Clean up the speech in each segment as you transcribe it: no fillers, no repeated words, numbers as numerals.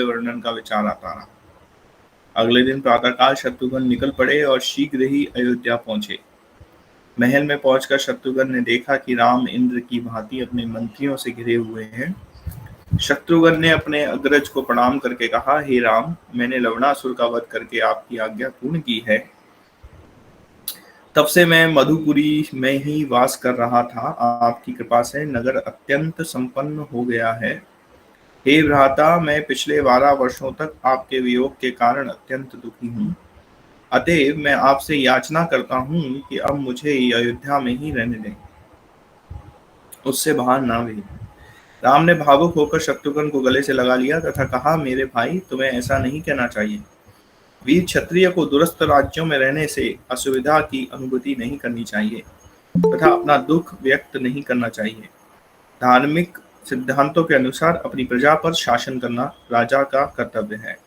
वर्णन का विचार आता रहा। अगले दिन प्रातःकाल शत्रुघ्न निकल पड़े और शीघ्र ही अयोध्या पहुंचे। महल में पहुंचकर शत्रुघ्न ने देखा कि राम इंद्र की भांति अपने मंत्रियों से घिरे हुए हैं। शत्रुघ्न ने अपने अग्रज को प्रणाम करके कहा, हे राम, मैंने लवणासुर का वध करके आपकी आज्ञा पूर्ण की है। तब से मैं मधुपुरी में ही वास कर रहा था। आपकी कृपा से नगर अत्यंत संपन्न हो गया है। हे भ्राता, मैं पिछले 12 वर्षों तक आपके वियोग के कारण अत्यंत दुखी हूँ। अतएव मैं आपसे याचना करता हूँ कि अब मुझे अयोध्या में ही रहने दें, उससे बाहर ना भेजें। राम ने भावुक होकर शत्रुघ्न को गले से लगा लिया तथा कहा, मेरे भाई, तुम्हें ऐसा नहीं कहना चाहिए। वीर क्षत्रिय को दूरस्थ राज्यों में रहने से असुविधा की अनुभूति नहीं करनी चाहिए तथा अपना दुख व्यक्त नहीं करना चाहिए। धार्मिक सिद्धांतों के अनुसार अपनी प्रजा पर शासन करना राजा का कर्तव्य है।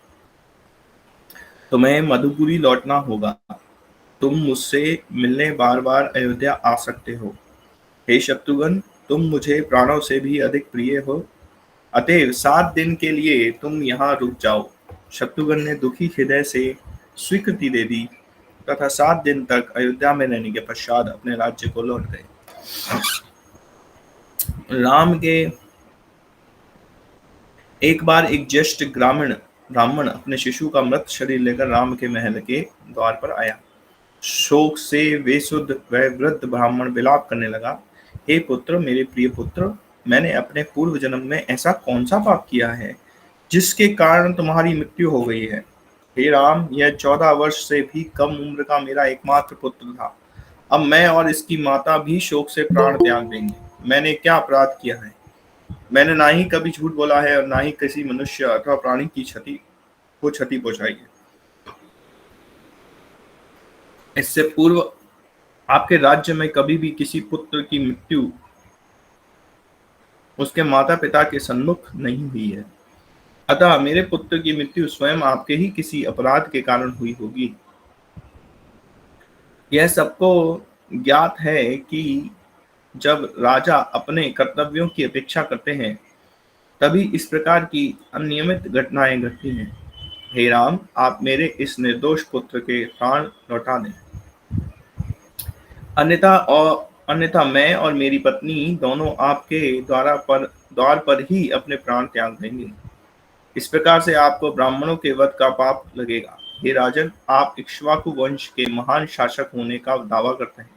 तुम्हें मधुपुरी लौटना होगा। तुम मुझसे मिलने बार बार अयोध्या आ सकते हो। हे शत्रुघ्न, तुम मुझे प्राणों से भी अधिक प्रिय हो। अतएव 7 दिन के लिए तुम यहाँ रुक जाओ। शत्रुघ्न ने दुखी हृदय से स्वीकृति दे दी तथा 7 दिन तक अयोध्या में रहने के पश्चात अपने राज्य को लौट गए। राम के एक बार एक ज्येष्ठ ब्राह्मण अपने शिशु का मृत शरीर लेकर राम के महल के द्वार पर आया। शोक से बेसुध वह वृद्ध ब्राह्मण विलाप करने लगा, हे पुत्र, मेरे प्रिय पुत्र, मैंने अपने पूर्व जन्म में ऐसा कौन सा पाप किया है जिसके कारण तुम्हारी मृत्यु हो गई है। हे राम, यह 14 वर्ष से भी कम उम्र का मेरा एकमात्र पुत्र था। अब मैं और इसकी माता भी शोक से प्राण त्याग देंगे। मैंने क्या अपराध किया है? मैंने ना ही कभी झूठ बोला है और ना ही किसी मनुष्य अथवा प्राणी की क्षति पहुंचाई है। इससे पूर्व आपके राज्य में कभी भी किसी पुत्र की मृत्यु उसके माता पिता के सन्मुख नहीं हुई है। अतः मेरे पुत्र की मृत्यु स्वयं आपके ही किसी अपराध के कारण हुई होगी। यह सबको ज्ञात है कि जब राजा अपने कर्तव्यों की अपेक्षा करते हैं तभी इस प्रकार की अनियमित घटनाएं घटती हैं। हे राम, आप मेरे इस निर्दोष पुत्र के प्राण लौटा दें, अन्यथा मैं और मेरी पत्नी दोनों आपके द्वार पर ही अपने प्राण त्याग देंगे। इस प्रकार से आपको ब्राह्मणों के वध का पाप लगेगा। हे राजन, आप इक्ष्वाकु वंश के महान शासक होने का दावा करते हैं।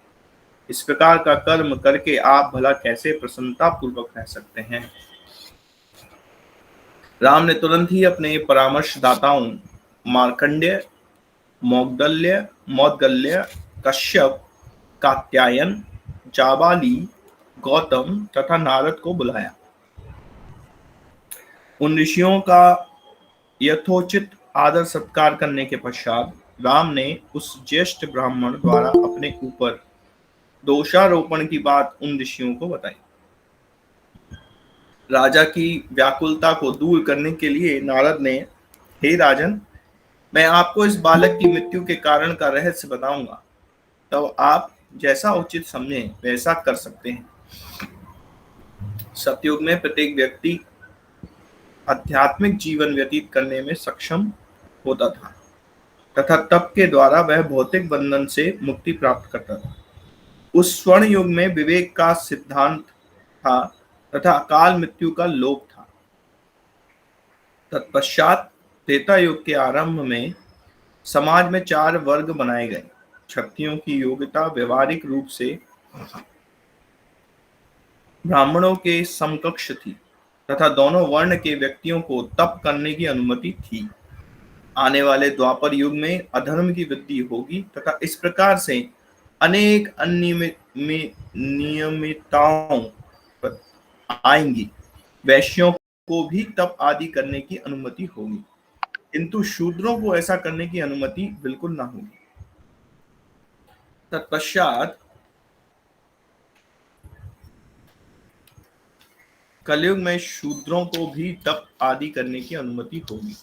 इस प्रकार का कर्म करके आप भला कैसे प्रसन्नता पूर्वक रह सकते हैं? राम ने तुरंत ही अपने परामर्शदाताओं मार्कंडेय, मौद्गल्य, कश्यप, कात्यायन, जाबाली, गौतम तथा नारद को बुलाया। उन ऋषियों का यथोचित आदर सत्कार करने के पश्चात राम ने उस ज्येष्ठ ब्राह्मण द्वारा अपने ऊपर दोषारोपण की बात उन ऋषियों को बताई। राजा की व्याकुलता को दूर करने के लिए नारद ने, हे राजन, मैं आपको इस बालक की मृत्यु के कारण का रहस्य बताऊंगा, तो आप जैसा उचित समझें वैसा कर सकते हैं। सतयुग में प्रत्येक व्यक्ति आध्यात्मिक जीवन व्यतीत करने में सक्षम होता था तथा तप के द्वारा वह भौतिक बंधन से मुक्ति प्राप्त करता था। उस स्वर्ण युग में विवेक का सिद्धांत था तथा अकाल मृत्यु का लोप था। तत्पश्चात त्रेता युग के आरंभ में समाज में 4 वर्ग बनाए गए। क्षत्रियों की योग्यता व्यवहारिक रूप से ब्राह्मणों के समकक्ष थी तथा दोनों वर्ण के व्यक्तियों को तप करने की अनुमति थी। आने वाले द्वापर युग में अधर्म की वृद्धि होगी तथा इस प्रकार से अनेक नियमिताओं आएंगी। वैश्यों को भी तप आदि करने की अनुमति होगी, किंतु शूद्रों को ऐसा करने की अनुमति बिल्कुल ना होगी। तत्पश्चात कलयुग में शूद्रों को भी तप आदि करने की अनुमति होगी।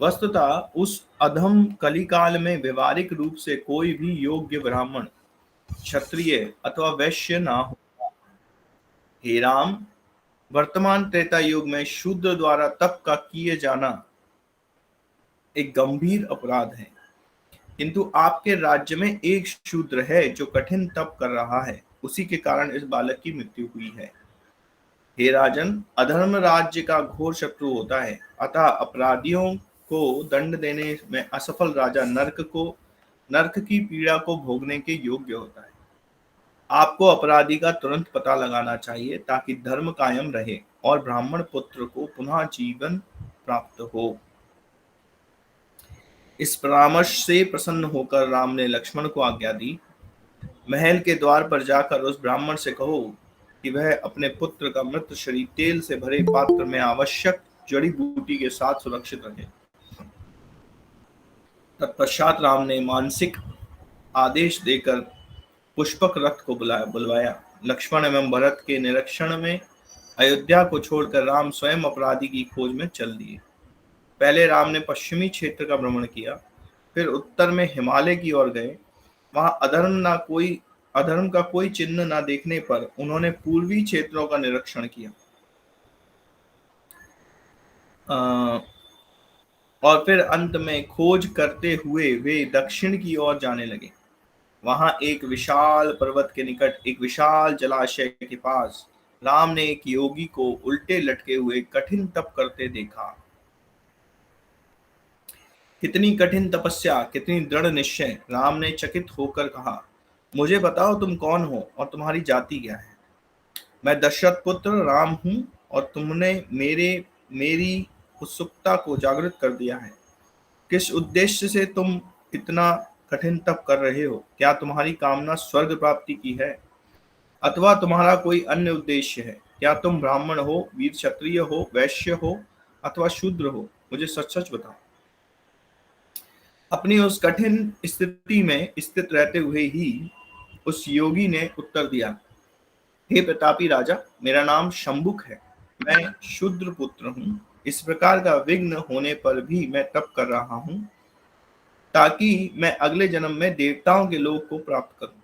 वस्तुतः उस अधम कलिकाल में व्यवहारिक रूप से कोई भी योग्य ब्राह्मण, क्षत्रिय अथवा वैश्य ना होगा। हे राम, वर्तमान त्रेता युग में शूद्र द्वारा तप का किए जाना एक गंभीर अपराध है, किंतु आपके राज्य में एक शूद्र है जो कठिन तप कर रहा है, उसी के कारण इस बालक की मृत्यु हुई है। हे राजन, अधर्म राज्य का घोर शत्रु होता है, अतः अपराधियों को दंड देने में असफल राजा नरक की पीड़ा को भोगने के योग्य होता है। आपको अपराधी का तुरंत पता लगाना चाहिए ताकि धर्म कायम रहे और ब्राह्मण पुत्र को पुनः जीवन प्राप्त हो। इस परामर्श से प्रसन्न होकर राम ने लक्ष्मण को आज्ञा दी, महल के द्वार पर जाकर उस ब्राह्मण से कहो कि वह अपने पुत्र का मृत शरीर तेल से भरे पात्र में आवश्यक जड़ी बूटी के साथ सुरक्षित रखे। तत्पश्चात राम ने मानसिक आदेश देकर पुष्पक रथ को बुलवाया। लक्ष्मण एवं भरत के निरीक्षण में अयोध्या को छोड़कर राम स्वयं अपराधी की खोज में चल दिए। पहले राम ने पश्चिमी क्षेत्र का भ्रमण किया, फिर उत्तर में हिमालय की ओर गए। वहां अधर्म का कोई चिन्ह न देखने पर उन्होंने पूर्वी क्षेत्रों का निरीक्षण किया और फिर अंत में खोज करते हुए वे दक्षिण की ओर जाने लगे। वहां एक विशाल पर्वत के निकट एक विशाल जलाशय के पास राम ने एक योगी को उल्टे लटके हुए कठिन तप करते देखा। कितनी कठिन तपस्या, कितनी दृढ़ निश्चय! राम ने चकित होकर कहा, मुझे बताओ तुम कौन हो और तुम्हारी जाति क्या है। मैं दशरथ पुत्र राम हूं और तुमने मेरी उत्सुकता को जागृत कर दिया है। किस उद्देश्य से तुम इतना कठिन तप कर रहे हो? क्या तुम्हारी कामना स्वर्ग प्राप्ति की है अथवा तुम्हारा कोई अन्य उद्देश्य है? क्या तुम ब्राह्मण हो, वीर क्षत्रिय हो, वैश्य हो अथवा शूद्र हो? मुझे सच सच बताओ। अपनी उस कठिन स्थिति में स्थित रहते हुए ही उस योगी ने उत्तर दिया, हे प्रतापी राजा, मेरा नाम शंभुक है, मैं शूद्र पुत्र हूँ। इस प्रकार का विघ्न होने पर भी मैं तप कर रहा हूँ ताकि मैं अगले जन्म में देवताओं के लोक को प्राप्त करूं।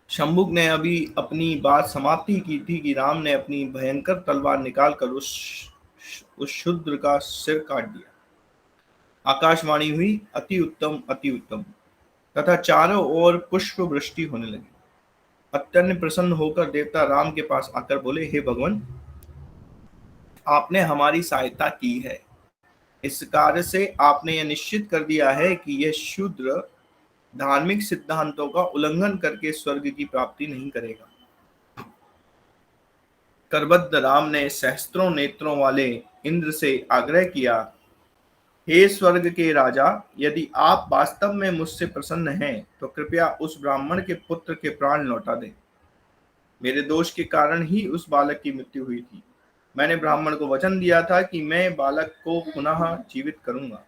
शंभुक ने अभी अपनी बात समाप्ति की थी कि राम ने अपनी भयंकर तलवार निकालकर उस शूद्र का सिर काट दिया। आकाशवाणी हुई, अति उत्तम अति उत्तम, तथा चारों ओर पुष्प वृष्टि होने लगी। अत्यंत प्रसन्न होकर देवता राम के पास आकर बोले, हे भगवान, आपने हमारी सहायता की है। इस कार्य से आपने यह निश्चित कर दिया है कि यह शूद्र धार्मिक सिद्धांतों का उल्लंघन करके स्वर्ग की प्राप्ति नहीं करेगा। करबद्ध राम ने सहस्त्रों नेत्रों वाले इंद्र से आग्रह किया, हे स्वर्ग के राजा, यदि आप वास्तव में मुझसे प्रसन्न हैं तो कृपया उस ब्राह्मण के पुत्र के प्राण लौटा दें। मेरे दोष के कारण ही उस बालक की मृत्यु हुई थी। मैंने ब्राह्मण को वचन दिया था कि मैं बालक को पुनः जीवित करूंगा।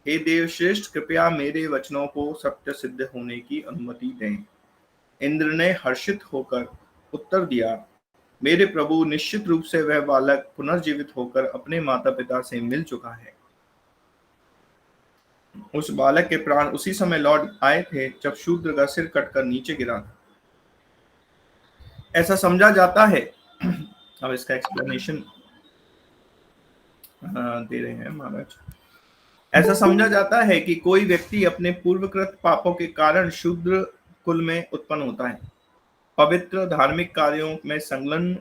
हे देवश्रेष्ठ, कृपया मेरे वचनों को सत्य सिद्ध होने की अनुमति दें। इंद्र ने हर्षित होकर उत्तर दिया, मेरे प्रभु, निश्चित रूप से वह बालक पुनर्जीवित होकर अपने माता पिता से मिल चुका है। उस बालक के प्राण उसी समय लौट आए थे जब शूद्र का सिर कटकर नीचे गिरा था। ऐसा समझा जाता है अब इसका एक्सप्लेनेशन दे रहे हैं महाराज। ऐसा समझा जाता है कि कोई व्यक्ति अपने पूर्वकृत पापों के कारण शूद्र कुल में उत्पन्न होता है। पवित्र धार्मिक कार्यों में संलग्न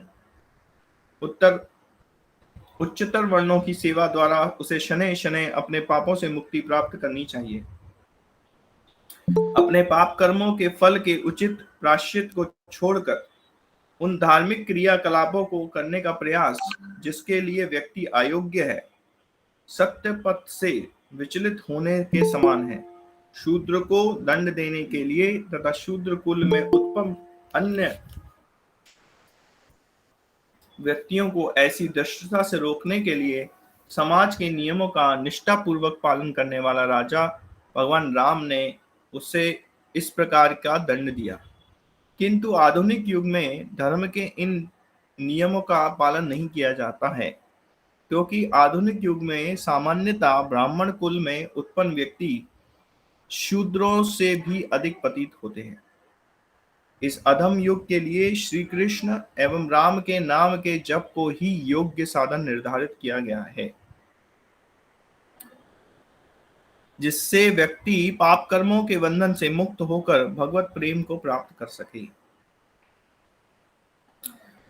उच्चतर वर्णों की सेवा द्वारा उसे शनै शनै अपने पापों से मुक्ति प्राप्त करनी चाहिए। अपने पाप कर्मों के फल के उचित प्रायश्चित को छोड़कर उन धार्मिक क्रियाकलापों को करने का प्रयास जिसके लिए व्यक्ति अयोग्य है, सत्य पथ से विचलित होने के समान है। शूद्र को दंड देने के लिए तथा शूद्र कुल में उत्पन्न अन्य व्यक्तियों को ऐसी दृष्टता से रोकने के लिए समाज के नियमों का निष्ठापूर्वक पालन करने वाला राजा भगवान राम ने उसे इस प्रकार का दंड दिया। किंतु आधुनिक युग में धर्म के इन नियमों का पालन नहीं किया जाता है, क्योंकि आधुनिक युग में सामान्यतः ब्राह्मण कुल में उत्पन्न व्यक्ति शूद्रों से भी अधिक पतित होते हैं। इस अधम युग के लिए श्री कृष्ण एवं राम के नाम के जप को ही योग्य साधन निर्धारित किया गया है, जिससे व्यक्ति पाप कर्मों के बंधन से मुक्त होकर भगवत प्रेम को प्राप्त कर सके।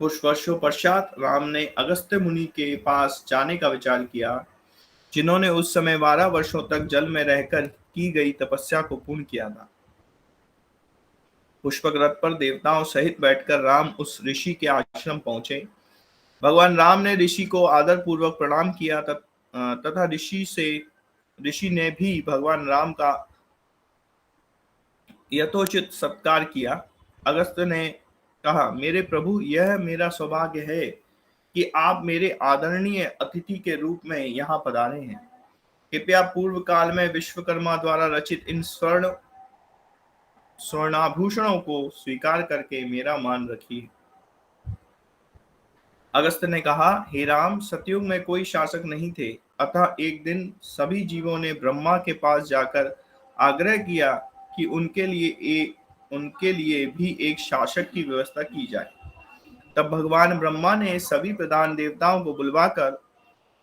कुछ वर्षों पश्चात राम ने अगस्त्य मुनि के पास जाने का विचार किया, जिन्होंने उस समय 12 वर्षों तक जल में रहकर की गई तपस्या को पूर्ण किया था। पुष्पक रथ पर देवताओं सहित बैठकर राम उस ऋषि के आश्रम पहुंचे। भगवान राम ने ऋषि को आदर पूर्वक प्रणाम किया तथा ऋषि ने भी भगवान राम का यथोचित सत्कार किया। अगस्त्य ने कहा, मेरे प्रभु, यह मेरा सौभाग्य है कि आप मेरे आदरणीय अतिथि के रूप में यहाँ पधारे हैं। कृपया पूर्व काल में विश्वकर्मा द्वारा रचित इन स्वर्णाभूषणों को स्वीकार करके मेरा मान रखिए। अगस्त्य ने कहा, हे राम, सतयुग में कोई शासक नहीं थे, अतः एक दिन सभी जीवों ने ब्रह्मा के पास जाकर आग्रह किया कि उनके लिए भी एक शासक की व्यवस्था की जाए। तब भगवान ब्रह्मा ने सभी प्रधान देवताओं को बुलवाकर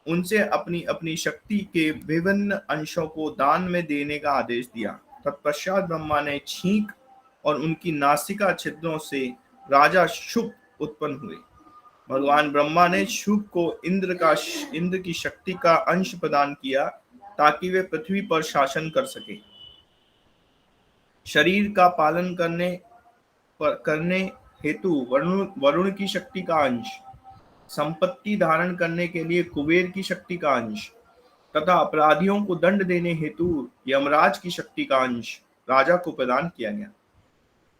उनसे अपनी अपनी शक्ति के विभिन्न अंशों को दान में देने का आदेश दिया। तत्पश्चात ब्रह्मा ने छींक और उनकी नासिका छिद्रों से राजा शुभ उत्पन्न हुए। भगवान ब्रह्मा ने शुभ को इंद्र की शक्ति का अंश प्रदान किया ताकि वे पृथ्वी पर शासन कर सके। शरीर का पालन करने हेतु वरुण की शक्ति का अंश, संपत्ति धारण करने के लिए कुबेर की शक्ति का अंश तथा अपराधियों को दंड देने हेतु यमराज की शक्ति का अंश राजा को प्रदान किया गया।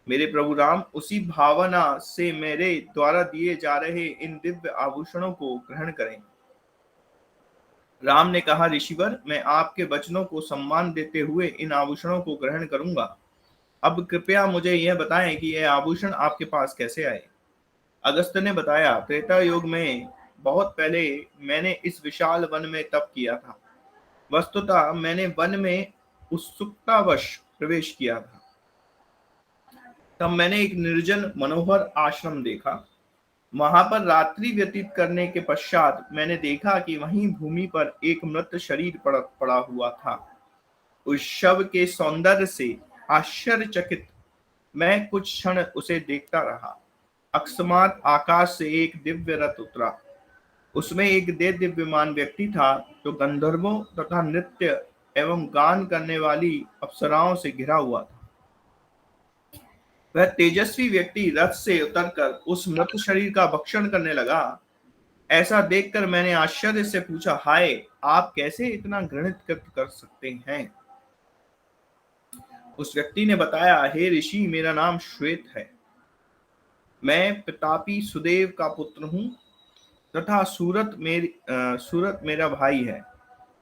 मेरे प्रभु राम उसी भावना से मेरे द्वारा दिए जा रहे इन दिव्य आभूषणों को ग्रहण करें। राम ने कहा, ऋषिवर, मैं आपके वचनों को सम्मान देते हुए इन आभूषणों को ग्रहण करूंगा। अब कृपया मुझे यह बताएं कि यह आभूषण आपके पास कैसे आए। अगस्त्य ने बताया, त्रेता युग में बहुत पहले मैंने इस विशाल वन में तप किया था। वस्तुतः मैंने वन में उत्सुकतावश प्रवेश किया था। तब मैंने एक निर्जन मनोहर आश्रम देखा। वहां पर रात्रि व्यतीत करने के पश्चात मैंने देखा कि वहीं भूमि पर एक मृत शरीर पड़ा हुआ था। उस शव के सौंदर्य से आश्चर्यचकित मैं कुछ क्षण उसे देखता रहा। अकस्मात आकाश से एक दिव्य रथ उतरा। उसमें एक दिव्यमान व्यक्ति था जो गंधर्वों तथा नृत्य एवं गान करने वाली अप्सराओं से घिरा हुआ था। वह तेजस्वी व्यक्ति रथ से उतरकर उस मृत शरीर का भक्षण करने लगा। ऐसा देखकर मैंने आश्चर्य से पूछा, हाय, आप कैसे इतना घृणित कृत्य कर सकते हैं? उस व्यक्ति ने बताया, हे ऋषि, मेरा नाम श्वेत है। मैं प्रतापी सुदेव का पुत्र हूँ तथा सूरत मेरा भाई है।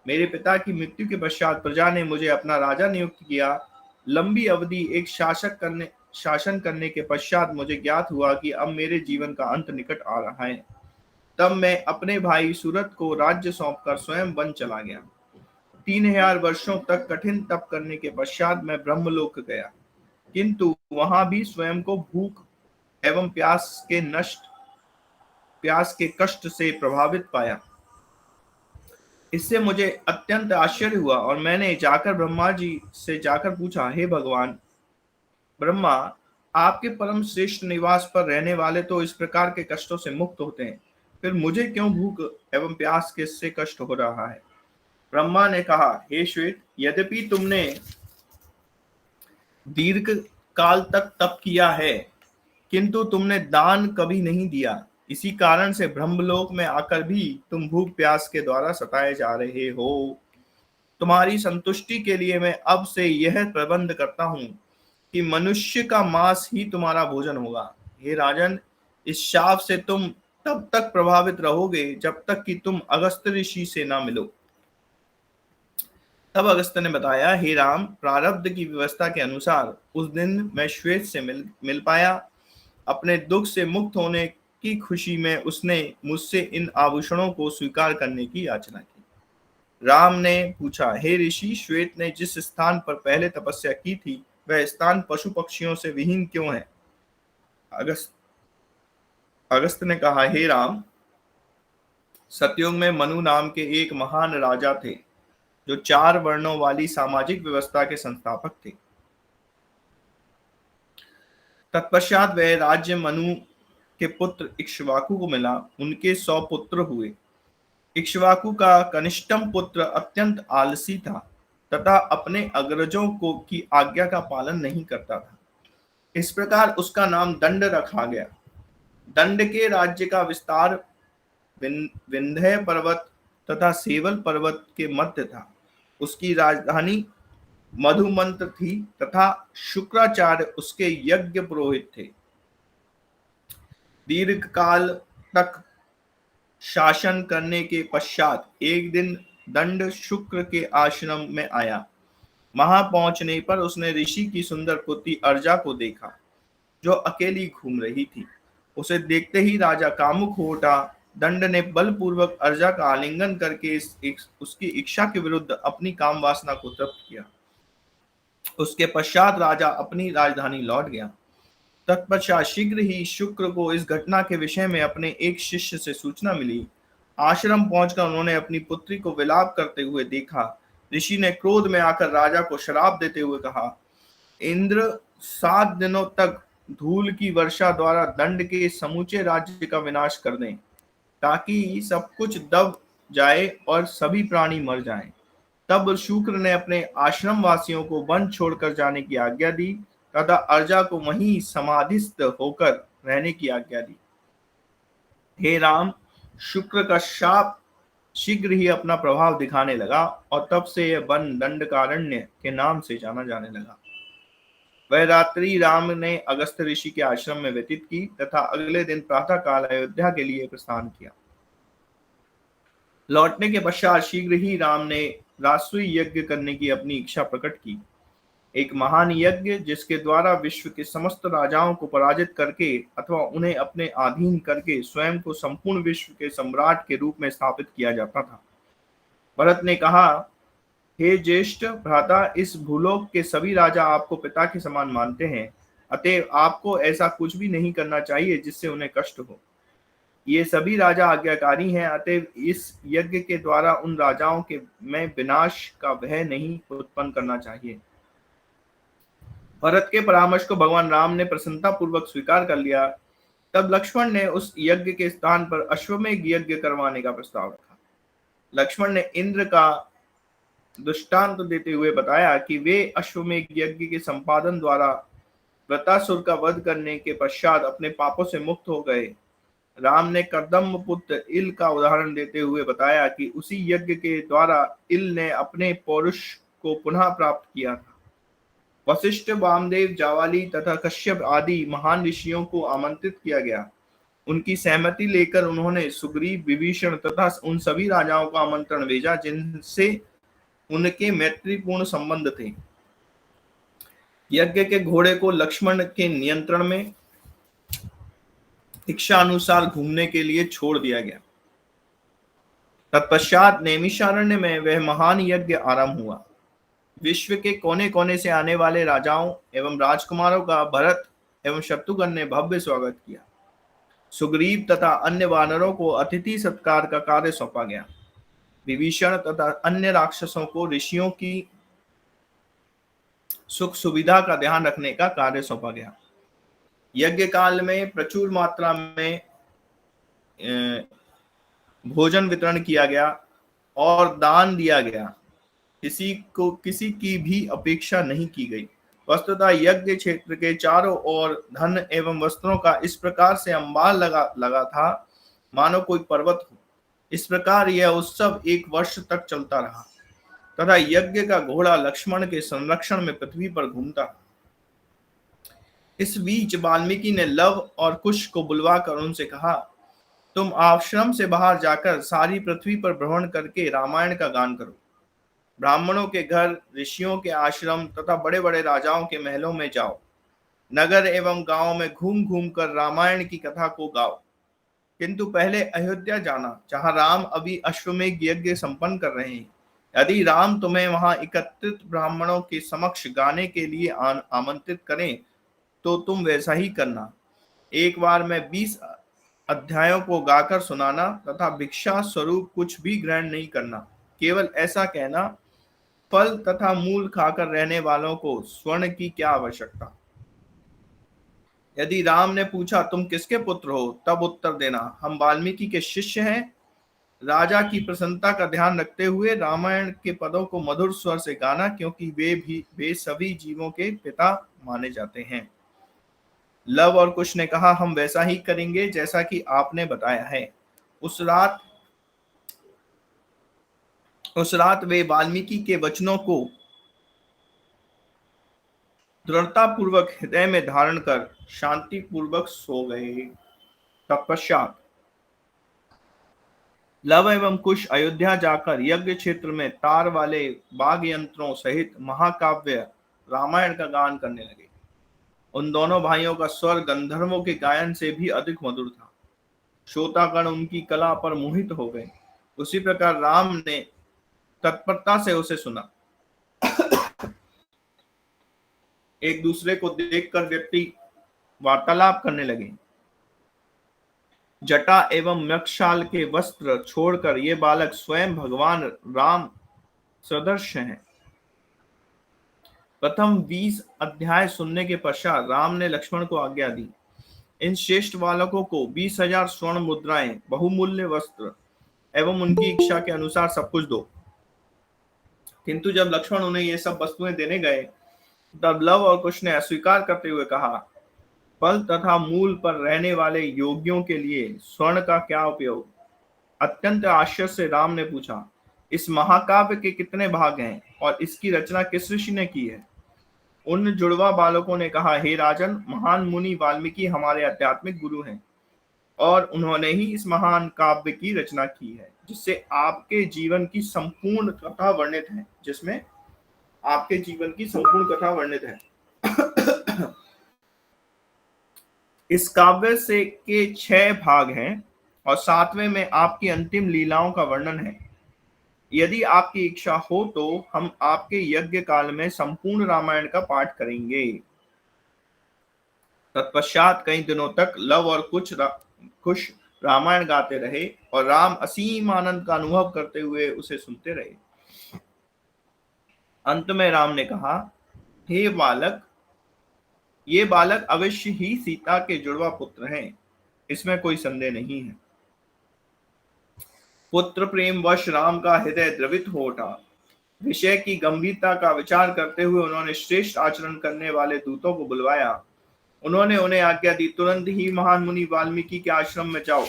मेरे पिता की मृत्यु के पश्चात प्रजा ने मुझे अपना राजा नियुक्त किया। लंबी अवधि एक शासन करने के पश्चात मुझे ज्ञात हुआ कि अब मेरे जीवन का अंत निकट आ रहा है। तब मैं अपने भाई सूरत को राज्य सौंपकर स्वयं वन चला गया। 3000 वर्षों तक कठिन तप करने के पश्चात मैं ब्रह्मलोक गया, किंतु वहां भी स्वयं को भूख एवं प्यास के कष्ट से प्रभावित पाया। इससे मुझे अत्यंत आश्चर्य हुआ और मैंने जाकर ब्रह्मा जी से पूछा, हे भगवान ब्रह्मा, आपके परम श्रेष्ठ निवास पर रहने वाले तो इस प्रकार के कष्टों से मुक्त होते हैं, फिर मुझे क्यों भूख एवं प्यास के से कष्ट हो रहा है? ब्रह्मा ने कहा, हे श्वेत, यद्यपि तुमने दीर्घ काल तक तप किया है, किंतु तुमने दान कभी नहीं दिया। इसी कारण से ब्रह्मलोक में आकर भी तुम भूख प्यास के द्वारा सताए जा रहे हो। तुम्हारी संतुष्टि के लिए मैं अब से यह प्रबंध करता हूँ कि मनुष्य का मांस ही तुम्हारा भोजन होगा। हे राजन, इस शाप से तुम तब तक प्रभावित रहोगे जब तक कि तुम अगस्त्य ऋषि से ना मिलो। तब अगस्त्य ने बताया, हे राम, प्रारब्ध की व्यवस्था के अनुसार उस दिन मैं श्वेत से मिल पाया। अपने दुख से मुक्त होने की खुशी में उसने मुझसे इन आभूषणों को स्वीकार करने की याचना की। राम ने पूछा, हे ऋषि, श्वेत ने जिस स्थान पर पहले तपस्या की थी वह स्थान पशु पक्षियों से विहीन क्यों है? अगस्त अगस्त ने कहा, हे राम, सतयुग में मनु नाम के एक महान राजा थे जो 4 वर्णों वाली सामाजिक व्यवस्था के संस्थापक थे। तत्पश्चात वह राज्य मनु के पुत्र इक्ष्वाकु को मिला। उनके 100 पुत्र हुए। इक्ष्वाकु का कनिष्ठम पुत्र अत्यंत आलसी था तथा अपने अग्रजों को की आज्ञा का पालन नहीं करता था। इस प्रकार उसका नाम दंड रखा गया। दंड के राज्य का विस्तार विंध्य पर्वत तथा सेवल पर्वत के मध्य था। उसकी राजधानी मधुमंत्र थी तथा शुक्राचार्य उसके यज्ञ पुरोहित थे। दीर्घ काल तक शासन करने के पश्चात एक दिन दंड शुक्र के आश्रम में आया। वहां पहुंचने पर उसने ऋषि की सुंदर पुत्री अर्जा को देखा जो अकेली घूम रही थी। उसे देखते ही राजा कामुक हो उठा। दंड ने बलपूर्वक अर्जा का आलिंगन करके उसकी इच्छा के विरुद्ध अपनी काम वासना को तृप्त किया। उसके पश्चात राजा अपनी राजधानी लौट गया। तत्पश्चात शीघ्र ही शुक्र को इस घटना के विषय में अपने एक शिष्य से सूचना मिली। आश्रम पहुंचकर उन्होंने अपनी पुत्री को विलाप करते हुए देखा। ऋषि ने क्रोध में आकर राजा को श्राप देते हुए कहा, इंद्र 7 दिनों तक धूल की वर्षा द्वारा दंड के समूचे राज्य का विनाश कर दें ताकि सब कुछ दब जाए और सभी प्राणी मर जाएं। तब शुक्र ने अपने आश्रम वासियों को वन छोड़कर जाने की आज्ञा दी तथा अर्जा को वहीं समाधिस्थ होकर रहने की आज्ञा दी। हे राम, शुक्र का शाप शीघ्र ही अपना प्रभाव दिखाने लगा और तब से यह वन दंडकारण्य के नाम से जाना जाने लगा। वह रात्रि राम ने अगस्त ऋषि के आश्रम में व्यतीत की तथा अगले दिन प्रातः काल अयोध्या के लिए प्रस्थान किया। लौटने के पश्चात शीघ्र ही राम ने राष्ट्रीय यज्ञ करने की अपनी इच्छा प्रकट की। एक महान यज्ञ जिसके द्वारा विश्व के समस्त राजाओं को पराजित करके अथवा उन्हें अपने अधीन करके स्वयं को संपूर्ण विश्व के सम्राट के रूप में स्थापित किया जाता था। भरत ने कहा, हे ज्येष्ठ भ्राता, इस भूलोक के सभी राजा आपको पिता के समान मानते हैं, अतएव आपको ऐसा कुछ भी नहीं करना चाहिए जिससे उन्हें कष्ट हो। ये सभी राजा आज्ञाकारी हैं, अतएव इस यज्ञ के द्वारा उन राजाओं के में विनाश का भय नहीं उत्पन्न करना चाहिए। भरत के परामर्श को भगवान राम ने प्रसन्नता पूर्वक स्वीकार कर लिया। तब लक्ष्मण ने उस यज्ञ के स्थान पर अश्वमेध यज्ञ करवाने का प्रस्ताव रखा। लक्ष्मण ने इंद्र का दृष्टांत देते हुए बताया कि वे अश्वमेध यज्ञ के संपादन द्वारा वृतासुर का वध करने के पश्चात अपने पापों से मुक्त हो गए। राम ने कदम्ब पुत्र इल का उदाहरण देते हुए बताया कि उसी यज्ञ के द्वारा इल ने अपने पौरुष को पुनः प्राप्त किया था। वशिष्ठ, वामदेव, जावाली तथा कश्यप आदि महान ऋषियों को आमंत्रित किया गया। उनकी सहमति लेकर उन्होंने सुग्रीव, विभीषण तथा उन सभी राजाओं का आमंत्रण भेजा जिनसे उनके मैत्रीपूर्ण संबंध थे। यज्ञ के घोड़े को लक्ष्मण के नियंत्रण में इच्छा अनुसार घूमने के लिए छोड़ दिया गया। तत्पश्चात नैमिषारण्य में वह महान यज्ञ आरंभ हुआ। विश्व के कोने कोने से आने वाले राजाओं एवं राजकुमारों का भरत एवं शत्रुघ्न ने भव्य स्वागत किया। सुग्रीव तथा अन्य वानरों को अतिथि सत्कार का कार्य सौंपा गया। विभीषण तथा अन्य राक्षसों को ऋषियों की सुख सुविधा का ध्यान रखने का कार्य सौंपा गया। यज्ञ काल में प्रचुर मात्रा में भोजन वितरण किया गया और दान दिया गया। किसी की भी अपेक्षा नहीं की गई। वस्तुतः यज्ञ क्षेत्र के चारों ओर धन एवं वस्त्रों का इस प्रकार से अंबार लगा था मानो कोई पर्वत हो। इस प्रकार यह उत्सव 1 वर्ष तक चलता रहा तथा यज्ञ का घोड़ा लक्ष्मण के संरक्षण में पृथ्वी पर घूमता। इस बीच वाल्मीकि ने लव और कुश को बुलवाकर उनसे कहा, तुम आश्रम से बाहर जाकर सारी पृथ्वी पर भ्रमण करके रामायण का गान करो। ब्राह्मणों के घर, ऋषियों के आश्रम तथा बड़े बड़े राजाओं के महलों में जाओ। नगर एवं गांव में घूम घूम कर रामायण की कथा को गाओ। किंतु पहले अयोध्या जाना, जहां राम अभी अश्वमेध यज्ञ संपन्न कर रहे हैं। यदि राम तुम्हें वहां एकत्रित ब्राह्मणों के समक्ष गाने के लिए आमंत्रित करें तो तुम वैसा ही करना। एक बार मैं 20 अध्यायों को गाकर सुनाना तथा भिक्षा स्वरूप कुछ भी ग्रहण नहीं करना, केवल ऐसा कहना, फल तथा मूल खाकर रहने वालों को स्वर्ण की क्या आवश्यकता। यदि राम ने पूछा तुम किसके पुत्र हो, तब उत्तर देना हम वाल्मीकि के शिष्य हैं। राजा की प्रसन्नता का ध्यान रखते हुए रामायण के पदों को मधुर स्वर से गाना, क्योंकि वे सभी जीवों के पिता माने जाते हैं। लव और कुश ने कहा हम वैसा ही करेंगे जैसा कि आपने बताया है। उस रात उस रात वे वाल्मीकि के वचनों को दृढ़ता पूर्वक हृदय में धारण कर शांति पूर्वक सो गए। तत्पश्चात लव एवं कुश अयोध्या जाकर यज्ञ क्षेत्र में तार वाले वाद्य यंत्रों सहित महाकाव्य रामायण का गान करने लगे। उन दोनों भाइयों का स्वर गंधर्वों के गायन से भी अधिक मधुर था। श्रोतागण उनकी कला पर मोहित हो गए। उसी प्रकार राम ने तत्परता से उसे सुना। एक दूसरे को देखकर व्यक्ति वार्तालाप करने लगे। जटा एवं मृगशाल के वस्त्र छोड़कर ये बालक स्वयं भगवान राम सदृश हैं। प्रथम 20 अध्याय सुनने के पश्चात राम ने लक्ष्मण को आज्ञा दी, इन श्रेष्ठ बालकों को 20,000 स्वर्ण मुद्राएं, बहुमूल्य वस्त्र एवं उनकी इच्छा के अनुसार सब कुछ दो। किंतु जब लक्ष्मण उन्हें ये सब वस्तुएं देने गए, तब लव और कुश ने अस्वीकार करते हुए कहा, फल तथा मूल पर रहने वाले योगियों के लिए स्वर्ण का क्या उपयोग। अत्यंत आश्चर्य से राम ने पूछा, इस महाकाव्य के कितने भाग हैं और इसकी रचना किस ऋषि ने की है। उन जुड़वा बालकों ने कहा, हे राजन, महान मुनि वाल्मीकि हमारे आध्यात्मिक गुरु हैं और उन्होंने ही इस महान काव्य की रचना की है, जिससे आपके जीवन की संपूर्ण कथा वर्णित है जिसमें आपके जीवन की संपूर्ण कथा वर्णित है। इस काव्य से के 6 भाग हैं और 7वें में आपकी अंतिम लीलाओं का वर्णन है। यदि आपकी इच्छा हो तो हम आपके यज्ञ काल में संपूर्ण रामायण का पाठ करेंगे। तत्पश्चात कई दिनों तक लव और कुश रामायण गाते रहे और राम असीम आनंद का अनुभव करते हुए उसे सुनते रहे। अंत में राम ने कहा, हे बालक, ये बालक अवश्य ही सीता के जुड़वा पुत्र हैं, इसमें कोई संदेह नहीं है। पुत्र प्रेम वश राम का हृदय द्रवित हो उठा। विषय की गंभीरता का विचार करते हुए उन्होंने श्रेष्ठ आचरण करने वाले दूतों को बुलवाया। उन्होंने उन्हें आज्ञा दी, तुरंत ही महान मुनि वाल्मीकि के आश्रम में जाओ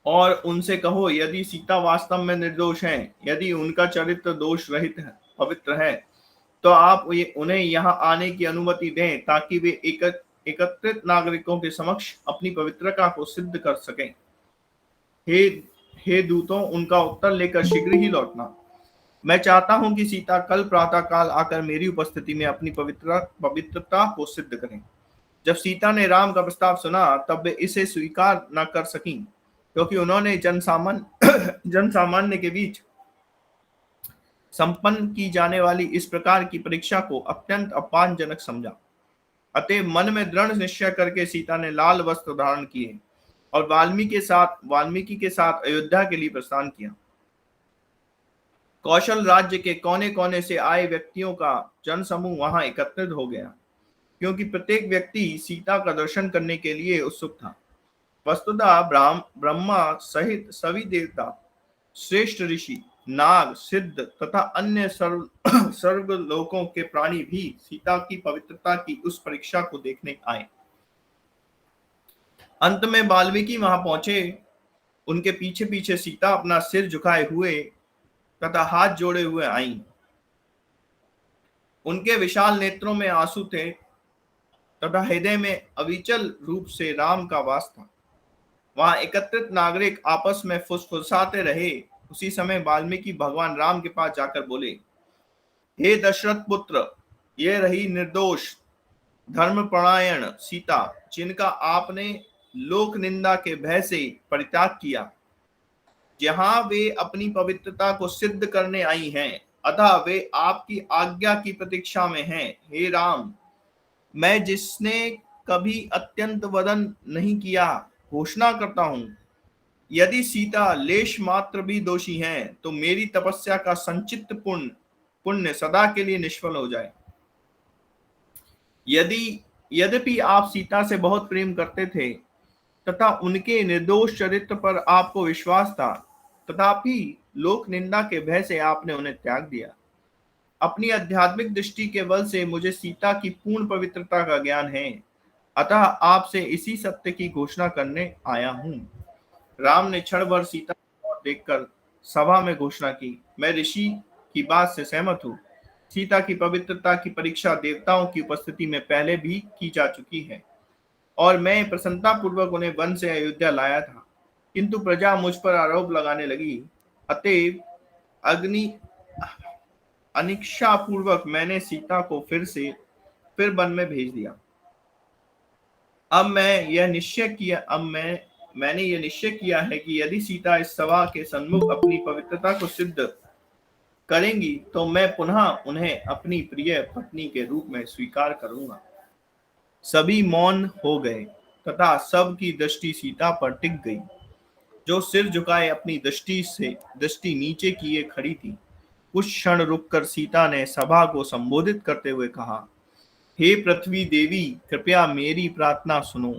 और उनसे कहो, यदि सीता वास्तव में निर्दोष हैं, यदि उनका चरित्र दोष रहित है, पवित्र है, तो आप उन्हें यहाँ आने की अनुमति दें ताकि वे एकत्रित नागरिकों के समक्ष अपनी पवित्रता को सिद्ध कर सकें। हे दूतों, उनका उत्तर लेकर शीघ्र ही लौटना। मैं चाहता हूं कि सीता कल प्रातः काल आकर मेरी उपस्थिति में अपनी पवित्रता को सिद्ध करें। जब सीता ने राम का प्रस्ताव सुना तब वे इसे स्वीकार न कर सकीं, क्योंकि उन्होंने जनसामान्य के बीच संपन्न की जाने वाली इस प्रकार की परीक्षा को अत्यंत अपमानजनक समझा। अतः मन में दृढ़ निश्चय करके सीता ने लाल वस्त्र धारण किए और वाल्मीकि के साथ अयोध्या के लिए प्रस्थान किया। कौशल राज्य के कोने कोने से आए व्यक्तियों का जनसमूह वहां एकत्रित हो गया, क्योंकि प्रत्येक व्यक्ति सीता का दर्शन करने के लिए उत्सुक था। वस्तुतः ब्रह्मा सहित सभी देवता, श्रेष्ठ ऋषि, नाग, सिद्ध तथा अन्य सर्व लोकों के प्राणी भी सीता की पवित्रता की उस परीक्षा को देखने आए। अंत में वाल्मीकि वहां पहुंचे। उनके पीछे पीछे सीता अपना सिर झुकाए हुए तथा हाथ जोड़े हुए आईं। उनके विशाल नेत्रों में आंसू थे तथा हृदय में अविचल रूप से राम का वास था। वहां एकत्रित नागरिक आपस में फुसफुसाते रहे। उसी समय वाल्मीकि भगवान राम के पास जाकर बोले, हे दशरथ पुत्र, ये रही निर्दोष धर्मपरायण सीता, जिनका आपने लोक निंदा के भय से परित्याग किया। जहां वे अपनी पवित्रता को सिद्ध करने आई हैं, अतः वे आपकी आज्ञा की प्रतीक्षा में हैं। हे राम, मैं जिसने कभी अत्यंत वदन नहीं किया। घोषणा करता हूं, यदि सीता लेश मात्र भी दोषी हैं तो मेरी तपस्या का संचित पुण्य पुण्य सदा के लिए निष्फल हो जाए। यदि यद्यपि आप सीता से बहुत प्रेम करते थे तथा उनके निर्दोष चरित्र पर आपको विश्वास था, तथापि लोक निंदा के भय से आपने उन्हें त्याग दिया। अपनी आध्यात्मिक दृष्टि के बल से मुझे सीता की पूर्ण पवित्रता का ज्ञान है, अतः आपसे इसी सत्य की घोषणा करने आया हूं। राम ने क्षण भर सीता की ओर देखकर सभा में घोषणा की, मैं ऋषि की बात से सहमत हूँ। सीता की पवित्रता की परीक्षा देवताओं की उपस्थिति में पहले भी की जा चुकी है और मैं प्रसन्नता पूर्वक उन्हें वन से अयोध्या लाया था, किंतु प्रजा मुझ पर आरोप लगाने लगी। अतएव अग्नि अनिच्छा पूर्वक मैंने सीता को फिर वन में भेज दिया। मैंने यह निश्चय किया है कि यदि सीता इस सभा के सम्मुख अपनी पवित्रता को सिद्ध करेंगी तो मैं पुनः उन्हें अपनी प्रिय पत्नी के रूप में स्वीकार करूंगा। सभी मौन हो गए तथा सबकी दृष्टि सीता पर टिक गई, जो सिर झुकाए अपनी दृष्टि नीचे किए खड़ी थी। कुछ क्षण रुककर सीता ने सभा को संबोधित करते हुए कहा, हे पृथ्वी देवी, कृपया मेरी प्रार्थना सुनो।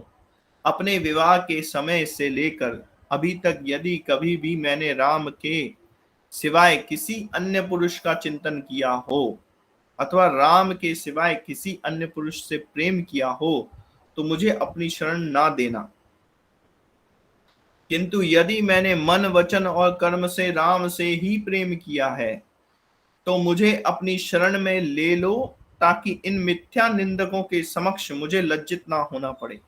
अपने विवाह के समय से लेकर अभी तक यदि कभी भी मैंने राम के सिवाय किसी अन्य पुरुष का चिंतन किया हो अथवा राम के सिवाय किसी अन्य पुरुष से प्रेम किया हो तो मुझे अपनी शरण ना देना, किंतु यदि मैंने मन वचन और कर्म से राम से ही प्रेम किया है तो मुझे अपनी शरण में ले लो, ताकि इन मिथ्या निंदकों के समक्ष मुझे लज्जित ना होना पड़े।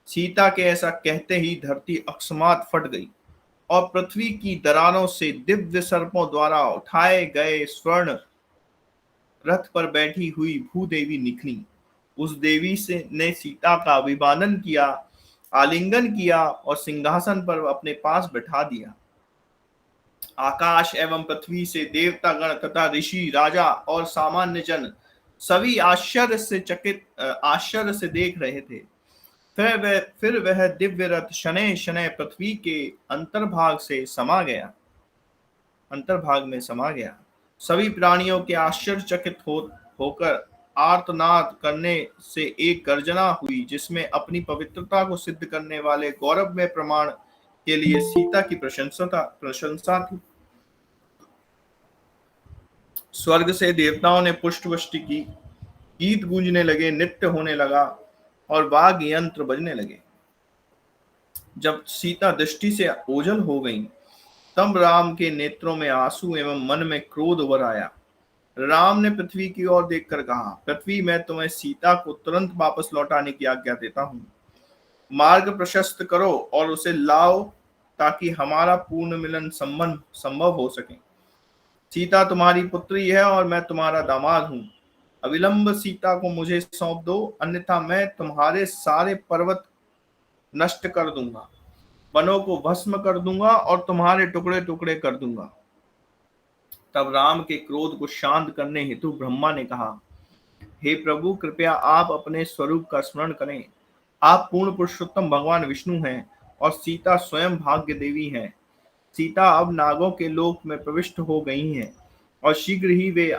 सीता के ऐसा कहते ही धरती अकस्मात फट गई और पृथ्वी की दरारों से दिव्य सर्पों द्वारा उठाए गए स्वर्ण रथ पर बैठी हुई भूदेवी निकली। उस देवी से ने सीता का अभिवादन किया, आलिंगन किया और सिंहासन पर अपने पास बैठा दिया। आकाश एवं पृथ्वी से देवतागण तथा ऋषि, राजा और सामान्य जन सभी आश्चर्य से देख रहे थे। फिर वह दिव्य रथ शनैः शनैः पृथ्वी के अंतर्भाग में समा गया। सभी प्राणियों के आश्चर्यचकित होकर आर्तनाद करने से एक गर्जना हुई, जिसमें अपनी पवित्रता को सिद्ध करने वाले गौरव में प्रमाण के लिए सीता की प्रशंसा थी। स्वर्ग से देवताओं ने पुष्पवृष्टि की, गीत गूंजने लगे, नृत्य होने लगा और वाद्य यंत्र बजने लगे। जब सीता दृष्टि से ओझल हो गई, तब राम के नेत्रों में आंसू एवं मन में क्रोध उभर आया। राम ने पृथ्वी की ओर देखकर कहा, पृथ्वी, मैं तुम्हें सीता को तुरंत वापस लौटाने की आज्ञा देता हूँ। मार्ग प्रशस्त करो और उसे लाओ, ताकि हमारा पूर्ण मिलन संभव हो सके। सीता तुम्हारी पुत्री है और मैं तुम्हारा दामाद हूँ। अविलंब सीता को मुझे सौंप दो, अन्यथा मैं तुम्हारे सारे पर्वत नष्ट कर दूंगा, वनों को भस्म कर दूंगा और तुम्हारे टुकड़े टुकड़े कर दूंगा। तब राम के क्रोध को शांत करने हेतु ब्रह्मा ने कहा, हे प्रभु, कृपया आप अपने स्वरूप का स्मरण करें। आप पूर्ण पुरुषोत्तम भगवान विष्णु हैं और सीता स्वयं भाग्य देवी हैं। सीता अब नागों के लोक में प्रविष्ट हो गई हैं और शीघ्र ही वे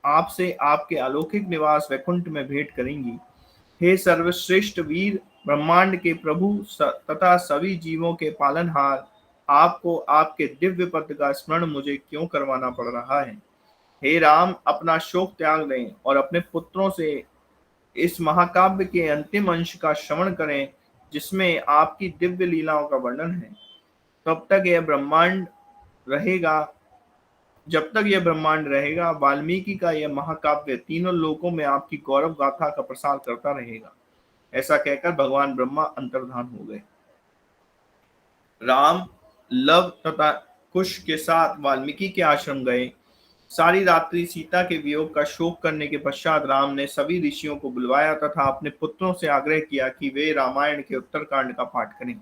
आपसे आपके अलौकिक निवास वैकुंठ में भेंट करेंगी। हे सर्वश्रेष्ठ वीर, ब्रह्मांड के प्रभु तथा सभी जीवों के पालनहार, आपको आपके दिव्य पद का स्मरण मुझे क्यों करवाना पड़ रहा है। हे राम, अपना शोक त्याग दें और अपने पुत्रों से इस महाकाव्य के अंतिम अंश का श्रवण करें, जिसमें आपकी दिव्य लीलाओं का वर्णन है। तब तक यह ब्रह्मांड रहेगा जब तक यह ब्रह्मांड रहेगा, वाल्मीकि का यह महाकाव्य तीनों लोकों में आपकी गौरव गाथा का प्रसार करता रहेगा। ऐसा कहकर भगवान ब्रह्मा अंतर्धान हो गए। राम लव तथा कुश के साथ वाल्मीकि के आश्रम गए। सारी रात्रि सीता के वियोग का शोक करने के पश्चात राम ने सभी ऋषियों को बुलवाया तथा अपने पुत्रों से आग्रह किया कि वे रामायण के उत्तरकांड का पाठ करें।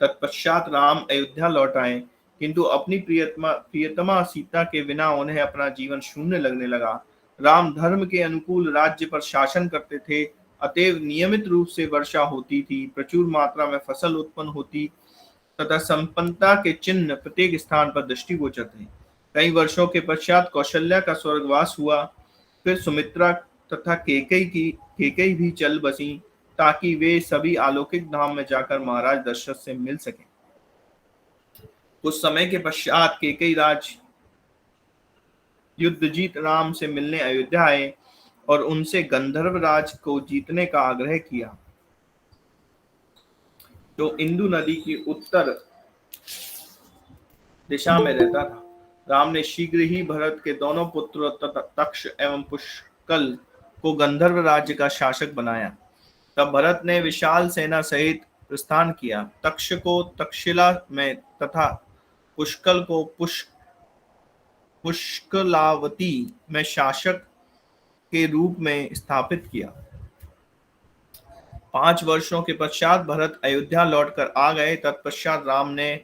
तत्पश्चात राम अयोध्या लौट आए, किंतु अपनी प्रियतमा सीता के बिना उन्हें अपना जीवन शून्य लगने लगा। राम धर्म के अनुकूल राज्य पर शासन करते थे अतएव नियमित रूप से वर्षा होती थी, प्रचुर मात्रा में फसल उत्पन्न होती तथा संपन्नता के चिन्ह प्रत्येक स्थान पर दृष्टिगोचर थे। कई वर्षों के पश्चात कौशल्या का स्वर्गवास हुआ। फिर सुमित्रा तथा केकई भी चल बसी, ताकि वे सभी अलौकिक धाम में जाकर महाराज दशरथ से मिल सकें। कुछ समय के पश्चात केकई राज युद्ध जीत राम से मिलने अयोध्या आए और उनसे गंधर्व राज को जीतने का आग्रह किया, जो इंदु नदी की उत्तर दिशा में रहता था। राम ने शीघ्र ही भरत के दोनों पुत्र तक्ष एवं पुष्कल को गंधर्व राज्य का शासक बनाया। तब भरत ने विशाल सेना सहित प्रस्थान किया। तक्ष को तक्षशिला में तथा पुष्कल को पुष्कलावती में शासक के रूप में स्थापित किया। 5 वर्षों के पश्चात भरत अयोध्या लौटकर आ गए। तत्पश्चात राम ने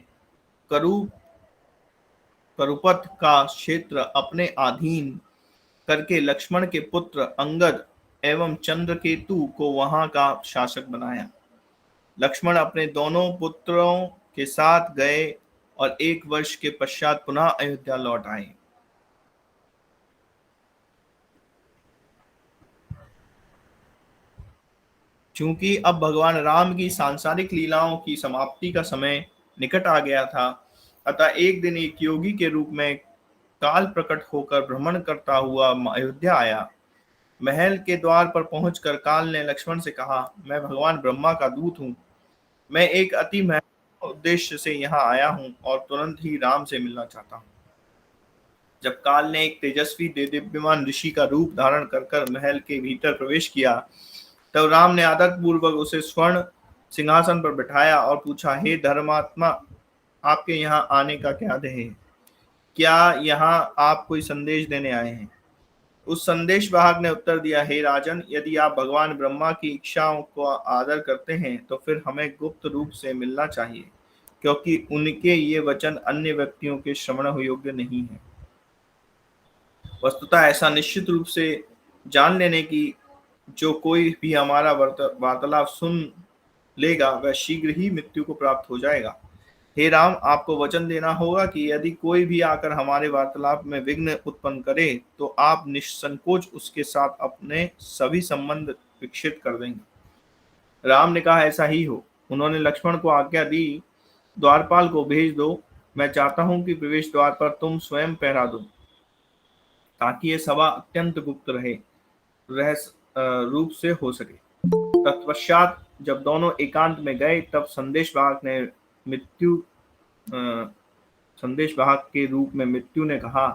करुपथ का क्षेत्र अपने अधीन करके लक्ष्मण के पुत्र अंगद एवं चंद्रकेतु को वहां का शासक बनाया। लक्ष्मण अपने दोनों पुत्रों के साथ गए और 1 वर्ष के पश्चात पुनः अयोध्या लौट आए। चूंकि अब भगवान राम की सांसारिक लीलाओं की समाप्ति का समय निकट आ गया था, अतः एक दिन एक योगी के रूप में काल प्रकट होकर भ्रमण करता हुआ अयोध्या आया। महल के द्वार पर पहुंचकर काल ने लक्ष्मण से कहा, मैं भगवान ब्रह्मा का दूत हूँ। मैं एक अति महत्वपूर्ण उद्देश्य से यहाँ आया हूँ और तुरंत ही राम से मिलना चाहता हूँ। जब काल ने एक तेजस्वी दिव्यमान ऋषि का रूप धारण कर महल के भीतर प्रवेश किया, तब राम ने आदर पूर्वक उसे स्वर्ण सिंहासन पर बिठाया और पूछा, हे धर्मात्मा, आपके यहाँ आने का क्या ध्येय है? क्या यहाँ आप कोई संदेश देने आए हैं? उस संदेश वाहक ने उत्तर दिया, हे राजन, यदि आप भगवान ब्रह्मा की इच्छाओं को आदर करते हैं तो फिर हमें गुप्त रूप से मिलना चाहिए, क्योंकि उनके ये वचन अन्य व्यक्तियों के श्रवण योग्य नहीं है। वस्तुतः ऐसा निश्चित रूप से जान लेने की, जो कोई भी हमारा वार्तालाप सुन लेगा वह शीघ्र ही मृत्यु को प्राप्त हो जाएगा। हे राम, आपको वचन देना होगा कि यदि कोई भी आकर हमारे वार्तालाप में विघ्न उत्पन्न करे तो आप निसंकोच उसके साथ अपने सभी संबंध विच्छेद कर देंगे। राम ने कहा, ऐसा ही हो। उन्होंने लक्ष्मण को आज्ञा दी, द्वारपाल को भेज दो। मैं चाहता हूं कि प्रवेश द्वार पर तुम स्वयं पहरा दो, ताकि ये सभा अत्यंत गुप्त रहस्य रूप से हो सके। तत्पश्चात जब दोनों एकांत में गए, तब संदेशवाहक के रूप में मृत्यु ने कहा,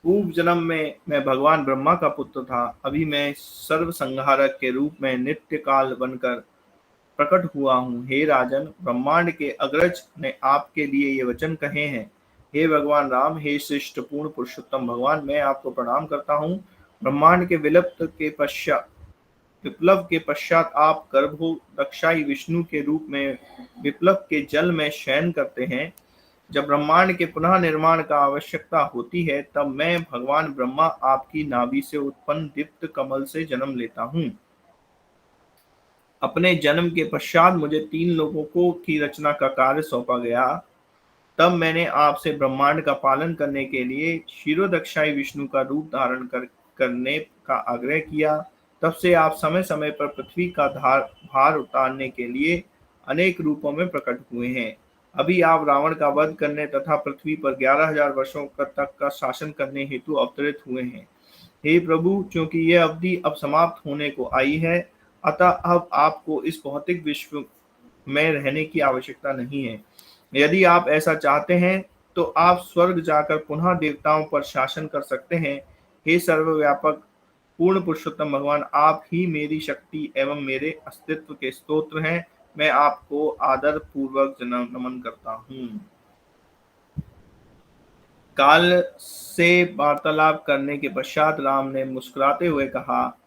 पूर्व जन्म में मैं भगवान ब्रह्मा का पुत्र था। अभी मैं सर्व संहारक के रूप में नित्य काल बनकर प्रकट हुआ हूँ। हे राजन, ब्रह्मांड के अग्रज ने आपके लिए ये वचन कहे हैं। हे भगवान राम, हे श्रेष्ठ पूर्ण पुरुषोत्तम भगवान, मैं आपको प्रणाम करता हूँ। ब्रह्मांड के विप्लव के पश्चात आप गर्भोदक्षाई विष्णु के रूप में विप्लव के जल में शयन करते हैं। जब ब्रह्मांड के पुनः निर्माण का आवश्यकता होती है, तब मैं भगवान ब्रह्मा आपकी नाभि से उत्पन्न दीप्त कमल से जन्म लेता हूँ। अपने जन्म के पश्चात मुझे 3 लोगों की रचना का कार्य सौंपा गया। तब मैंने आपसे ब्रह्मांड का पालन करने के लिए क्षीरोदक्षाई विष्णु का रूप धारण करने का आग्रह किया। तब से आप समय समय पर पृथ्वी का भार उतारने के लिए अनेक रूपों में प्रकट हुए हैं। अभी आप रावण का वध करने तथा पृथ्वी पर 11,000 वर्षों तक का शासन करने हेतु अवतरित हुए हैं। हे प्रभु, क्योंकि यह अवधि अब समाप्त होने को आई है, अतः अब आपको इस भौतिक विश्व में रहने की आवश्यकता नहीं है। यदि आप ऐसा चाहते हैं तो आप स्वर्ग जाकर पुनः देवताओं पर शासन कर सकते हैं। हे सर्वव्यापक पूर्ण पुरुषोत्तम भगवान, आप ही मेरी शक्ति एवं मेरे अस्तित्व के स्तोत्र हैं। मैं आपको आदर पूर्वक नमन करता हूँ। काल से वार्तालाप करने के पश्चात राम ने मुस्कुराते हुए कहा,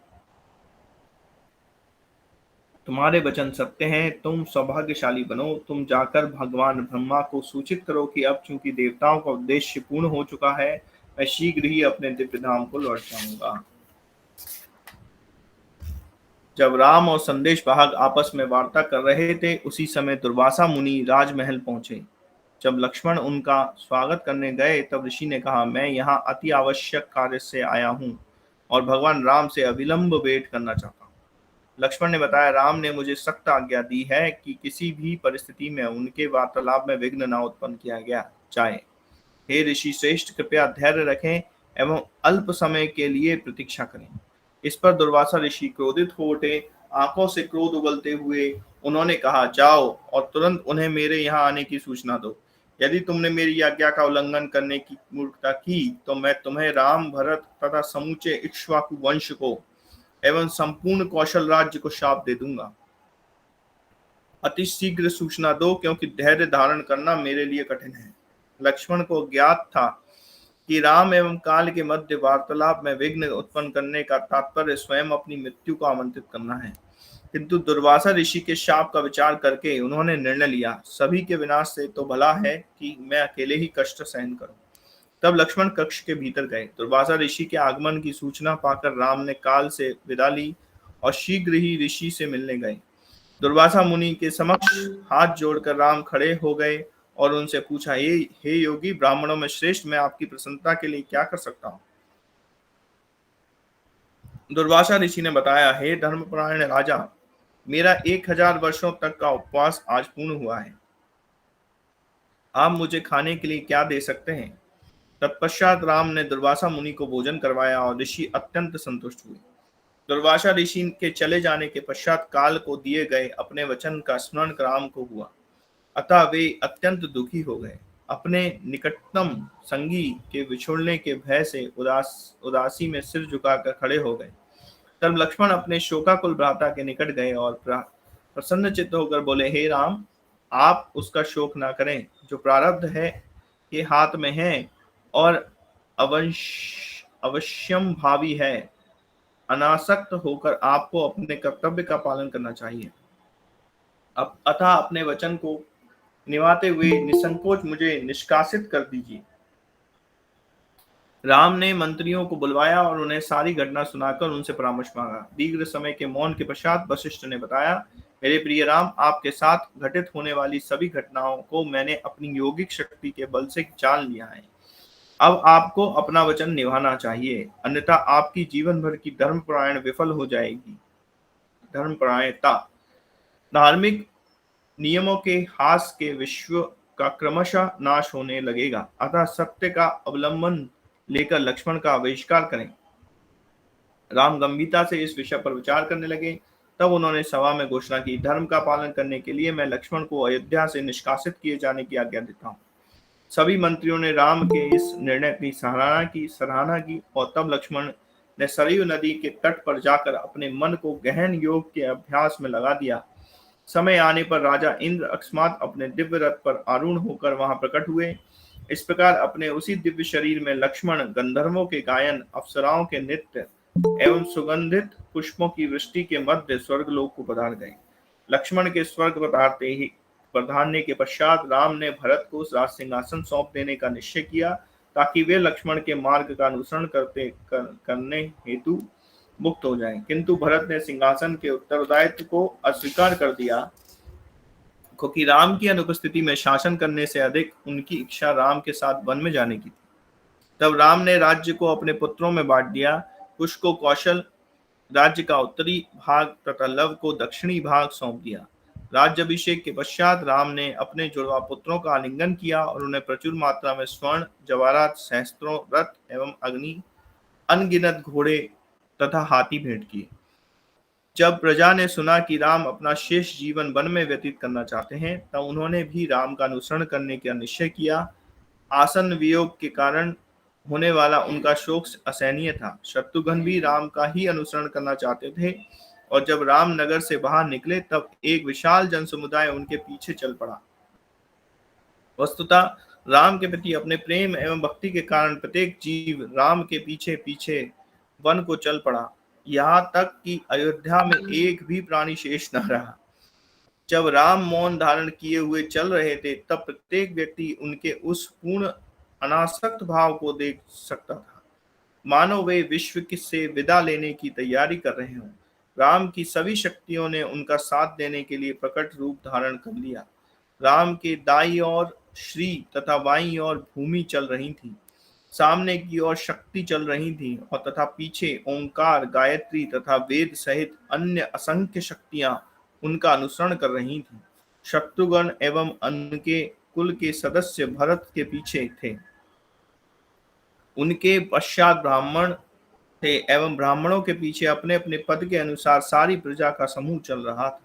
तुम्हारे वचन सत्य हैं। तुम सौभाग्यशाली बनो। तुम जाकर भगवान ब्रह्मा को सूचित करो कि अब चूंकि देवताओं का उद्देश्य पूर्ण हो चुका है, मैं शीघ्र ही अपने दिव्य धाम को लौट जाऊंगा। जब राम और संदेश वाहक आपस में वार्ता कर रहे थे, उसी समय दुर्वासा मुनि राजमहल पहुंचे। जब लक्ष्मण उनका स्वागत करने गए, तब ऋषि ने कहा, मैं यहाँ अति आवश्यक कार्य से आया हूँ और भगवान राम से अविलंब भेंट करना चाहता हूँ। लक्ष्मण ने बताया, राम ने मुझे सख्त आज्ञा दी है कि किसी भी परिस्थिति में उनके वार्तालाप में विघ्न न उत्पन्न किया गया जाए। हे ऋषि श्रेष्ठ, कृपया धैर्य रखें एवं अल्प समय के लिए प्रतीक्षा करें। इस पर दुर्वासा ऋषि क्रोधित हो उठे। आंखों से क्रोध उगलते हुए उन्होंने कहा, जाओ और तुरंत उन्हें मेरे यहाँ आने की सूचना दो। यदि तुमने मेरी आज्ञा का उल्लंघन करने की मूर्खता की, तो मैं तुम्हें, राम, भरत तथा समूचे इक्ष्वाकु वंश को एवं संपूर्ण कौशल राज्य को शाप दे दूंगा। अति शीघ्र सूचना दो, क्योंकि धैर्य धारण करना मेरे लिए कठिन है। लक्ष्मण को ज्ञात था कि राम एवं काल के मध्य वार्तालाप में विघ्न उत्पन्न करने का तात्पर्य स्वयं अपनी मृत्यु को आमंत्रित करना है। किंतु दुर्वासा ऋषि के शाप का विचार करके उन्होंने निर्णय लिया, सभी के विनाश से तो भला है कि मैं अकेले ही कष्ट सहन करूं। तब लक्ष्मण कक्ष के भीतर गए। दुर्वासा ऋषि के आगमन की सूचना पाकर राम ने काल से विदा ली और शीघ्र ही ऋषि से मिलने गए। दुर्वासा मुनि के समक्ष हाथ जोड़कर राम खड़े हो गए और उनसे पूछा, हे योगी, ब्राह्मणों में श्रेष्ठ, मैं आपकी प्रसन्नता के लिए क्या कर सकता हूँ। दुर्वासा ऋषि ने बताया, हे धर्मपरायण राजा, मेरा 1000 वर्षों तक का उपवास आज पूर्ण हुआ है। आप मुझे खाने के लिए क्या दे सकते हैं। तत्पश्चात राम ने दुर्वासा मुनि को भोजन करवाया और ऋषि अत्यंत संतुष्ट हुए। दुर्वासा ऋषि के चले जाने के पश्चात काल को दिए गए अपने वचन का स्मरण राम को हुआ, अतः वे अत्यंत दुखी हो गए। अपने निकटतम संगी के बिछुड़ने के भय से उदासी में सिर झुकाकर खड़े हो गए। तब लक्ष्मण अपने शोकाकुल भ्राता के निकट गए और प्रसन्न चित्त होकर बोले, हे राम, आप उसका शोक ना करें, जो प्रारब्ध है के हाथ में है और अवश्यम भावी है। अनासक्त होकर आपको अपने कर्तव्य का पालन करना चाहिए। अतः अपने वचन को निभाते हुए निसंकोच मुझे निष्कासित कर दीजिए। राम ने मंत्रियों को बुलवाया और उन्हें सारी घटना सुनाकर उनसे परामर्श मांगा। दीर्घ समय के मौन के पश्चात वशिष्ठ ने बताया, मेरे प्रिय राम, आपके साथ घटित होने वाली सभी घटनाओं को मैंने अपनी योगिक शक्ति के बल से जान लिया है। अब आपको अपना वचन निभाना चाहिए, अन्यथा आपकी जीवन भर की धर्मपरायण विफल हो जाएगी। धर्मपरायणता धार्मिक नियमों के हास के विश्व का क्रमशः नाश होने लगेगा। अतः सत्य का अवलंबन लेकर लक्ष्मण का बहिष्कार करें। राम गंभीरता से इस विषय पर विचार करने लगे। तब उन्होंने सभा में घोषणा की, धर्म का पालन करने के लिए मैं लक्ष्मण को अयोध्या से निष्कासित किए जाने की आज्ञा देता हूँ। सभी मंत्रियों ने राम के इस निर्णय की सराहना की और तब लक्ष्मण ने सरयू नदी के तट पर जाकर अपने मन को गहन योग के अभ्यास में लगा दिया। समय आने पर राजा इंद्र अकस्मात अपने दिव्य रथ पर आरूढ़ होकर वहां प्रकट हुए। इस प्रकार अपने उसी दिव्य शरीर में लक्ष्मण गंधर्वों के गायन, अप्सराओं के नृत्य एवं सुगंधित पुष्पों की वृष्टि के मध्य स्वर्गलोक को पधार गए। लक्ष्मण के स्वर्ग पधारने के पश्चात राम ने भरत को राज सिंहासन सौंप देने का निश्चय किया, ताकि वे लक्ष्मण के मार्ग का अनुसरण करने हेतु मुक्त हो जाएं। किंतु भरत ने सिंहासन के उत्तरदायित्व को अस्वीकार कर दिया, क्योंकि राम की अनुपस्थिति में शासन करने से अधिक उनकी इच्छा राम के साथ वन में जाने की थी। तब राम ने राज्य को अपने पुत्रों में बांट दिया। कुश को कौशल राज्य का उत्तरी भाग तथा लव को दक्षिणी भाग सौंप दिया। राज्याभिषेक के पश्चात राम ने अपने जुड़वा पुत्रों का आलिंगन किया और उन्हें प्रचुर मात्रा में स्वर्ण, जवाहरात, सहस्त्रों रथ एवं अनगिनत घोड़े तथा हाथी भेंट किए। जब प्रजा ने सुना कि राम अपना शेष जीवन वन में व्यतीत करना चाहते हैं, तब उन्होंने भी राम का अनुसरण करने का निश्चय किया। आसन वियोग के कारण होने वाला उनका शोक असहनीय था। शत्रुघ्न भी राम का ही अनुसरण करना चाहते थे और जब राम नगर से बाहर निकले, तब एक विशाल जन समुदाय उनके पीछे चल पड़ा। वस्तुतः राम के प्रति अपने प्रेम एवं भक्ति के कारण प्रत्येक जीव राम के पीछे पीछे वन को चल पड़ा, यहाँ तक कि अयोध्या में एक भी प्राणी शेष न रहा। जब राम मौन धारण किए हुए चल रहे थे, तब प्रत्येक व्यक्ति उनके उस पूर्ण अनासक्त भाव को देख सकता था, मानो वे विश्व से विदा लेने की तैयारी कर रहे हों। राम की सभी शक्तियों ने उनका साथ देने के लिए प्रकट रूप धारण कर लिया। राम के दाईं ओर श्री तथा बाईं ओर भूमि चल रही थी। सामने की ओर शक्ति चल रही थी और तथा पीछे ओंकार, गायत्री तथा वेद सहित अन्य असंख्य शक्तियां उनका अनुसरण कर रही थीं। शत्रुघ्न एवं उनके कुल के सदस्य भरत के पीछे थे। उनके पश्चात ब्राह्मण थे एवं ब्राह्मणों के पीछे अपने अपने पद के अनुसार सारी प्रजा का समूह चल रहा था।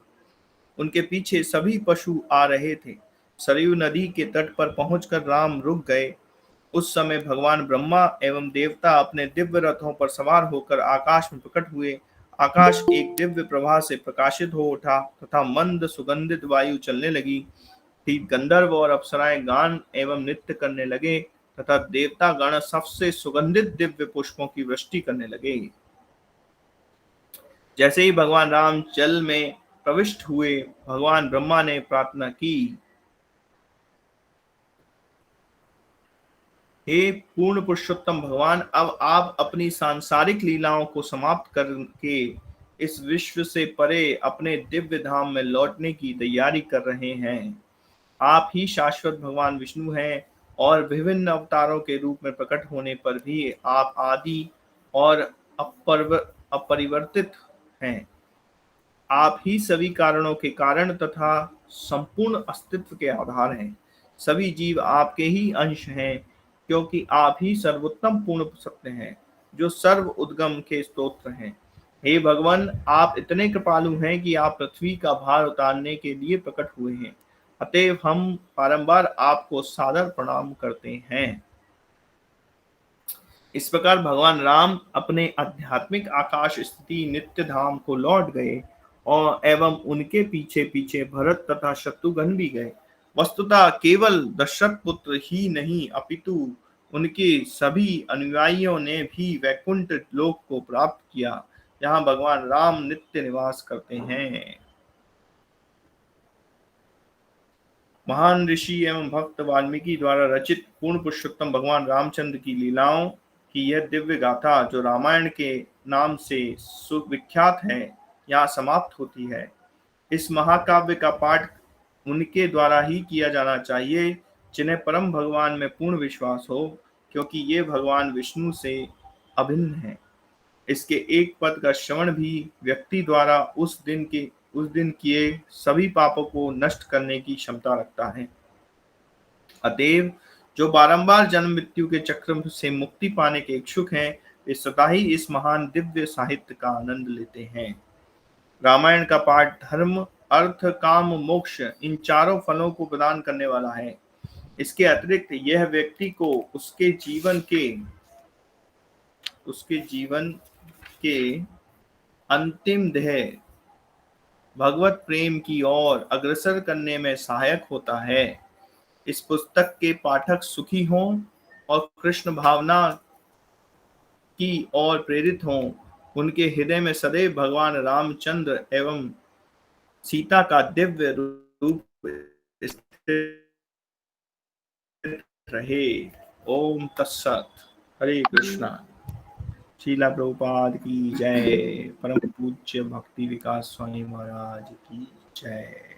उनके पीछे सभी पशु आ रहे थे। सरयू नदी के तट पर पहुंचकर राम रुक गए। उस समय भगवान ब्रह्मा एवं देवता अपने दिव्य रथों पर सवार होकर आकाश में प्रकट हुए। आकाश एक दिव्य प्रभा से प्रकाशित हो उठा तथा मंद सुगंधित वायु चलने लगी थी। गंधर्व और अप्सराएं गान एवं नृत्य करने लगे तथा देवता गण सबसे सुगंधित दिव्य पुष्पों की वृष्टि करने लगे। जैसे ही भगवान राम जल में प्रविष्ट हुए, भगवान ब्रह्मा ने प्रार्थना की, हे पूर्ण पुरुषोत्तम भगवान, अब आप अपनी सांसारिक लीलाओं को समाप्त करके इस विश्व से परे अपने दिव्य धाम में लौटने की तैयारी कर रहे हैं। आप ही शाश्वत भगवान विष्णु हैं और विभिन्न अवतारों के रूप में प्रकट होने पर भी आप आदि और अपरिवर्तित हैं। आप ही सभी कारणों के कारण तथा संपूर्ण अस्तित्व के आधार हैं। सभी जीव आपके ही अंश हैं, क्योंकि आप ही सर्वोत्तम पूर्ण सत्य हैं, जो सर्व उद्गम के स्तोत्र हैं। हे भगवान, आप इतने कृपालु हैं कि आप पृथ्वी का भार उतारने के लिए प्रकट हुए हैं। अतएव हम बारंबार आपको सादर प्रणाम करते हैं। इस प्रकार भगवान राम अपने आध्यात्मिक आकाश स्थिति नित्य धाम को लौट गए और एवं उनके पीछे पीछे भरत तथा शत्रुघ्न भी गए। वस्तुतः केवल दशरथ पुत्र ही नहीं, अपितु उनके सभी अनुयायियों ने भी वैकुंठ लोक को प्राप्त किया, जहाँ भगवान राम नित्य निवास करते हैं। महान ऋषि एवं भक्त वाल्मीकि द्वारा रचित पूर्ण पुरुषोत्तम भगवान रामचंद्र की लीलाओं की यह दिव्य गाथा, जो रामायण के नाम से सुविख्यात है, यहाँ समाप्त होती है। इस महाकाव्य का पाठ उनके द्वारा ही किया जाना चाहिए जिन्हें परम भगवान में पूर्ण विश्वास हो, क्योंकि ये भगवान विष्णु से अभिन्न है। इसके एक पद का श्रवण भी व्यक्ति द्वारा उस दिन किए सभी पापों को नष्ट करने की क्षमता रखता है। अतएव जो बारंबार जन्म मृत्यु के चक्र से मुक्ति पाने के इच्छुक हैं, वे सदा ही इस महान दिव्य साहित्य का आनंद लेते हैं। रामायण का पाठ धर्म, अर्थ, काम, मोक्ष इन चारों फलों को प्रदान करने वाला है। इसके अतिरिक्त यह व्यक्ति को उसके जीवन के अंतिम ध्येय भगवत प्रेम की ओर अग्रसर करने में सहायक होता है। इस पुस्तक के पाठक सुखी हों और कृष्ण भावना की ओर प्रेरित हों। उनके हृदय में सदैव भगवान रामचंद्र एवं सीता का दिव्य रूप स्थिर रहे। ओम तत्सत। हरे कृष्णा। श्रीला प्रभुपाद की जय। परम पूज्य भक्ति विकास स्वामी महाराज की जय।